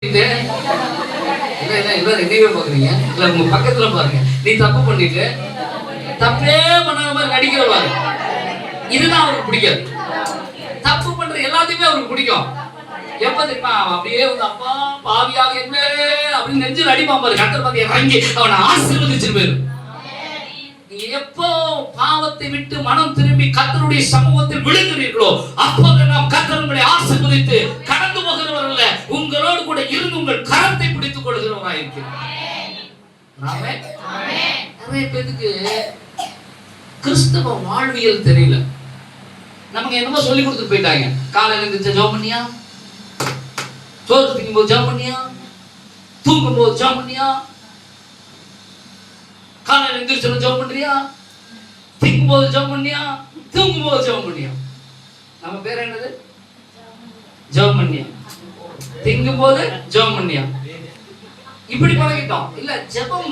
என்னையே பாக்குறீங்க இல்ல உங்க பக்கத்துல பாருங்க. நீ தப்பு பண்ணிட்டு தப்பே பண்ணாத மாதிரி நடிக்கிற பாரு, இதுதான் அவருக்கு பிடிக்காது. தப்பு பண்ற எல்லாத்தையுமே அவருக்கு பிடிக்கும். எப்ப தெரியுமா அப்படியே வந்து அப்பா பாவியாக என்ன அப்படின்னு நெஞ்சில் அடிப்பான் பாரு. கத்தர் பார்த்து இறங்கி அவனை ஆசீர்வதிச்சு போயிரு. நீ எப்போ பாவத்தை விட்டு மனம் திரும்பி கர்த்தருடைய சமூகத்தில் விழுகிறீர்களோ அப்போதெல்லாம் கர்த்தர் உங்களை ஆசீர்வதித்து கடந்து போகிறவர் அல்ல, உங்களோடு கூட இருந்து உங்கள் கரத்தை பிடித்துக் கொள்கிறவராய் இருக்கிறார். நிறைய பேருக்கு கிறிஸ்தவ வாழ்வியல் தெரியல. நமக்கு என்னமோ சொல்லி கொடுத்துட்டு போயிட்டாங்க. காலையில இருந்து ஜெபம் பண்ணியா, சோறு திங்கும் போது ஜெபம் பண்ணியா, தூங்கும் போது ஜெபம் பண்ணியா, காலையில எந்திரிச்சு ஜெபம் பண்றியா, திங்கும் போது ஜெபம் பண்ணியா, தூங்கும் போது ஜெபம் பண்ணியா. நம்ம பேர் என்னது? ஜெபம் பண்ணியா, திங்கும் போது ஜெபம் பண்ணியா. இப்படி பழகிட்டோம். இல்ல ஜெபம்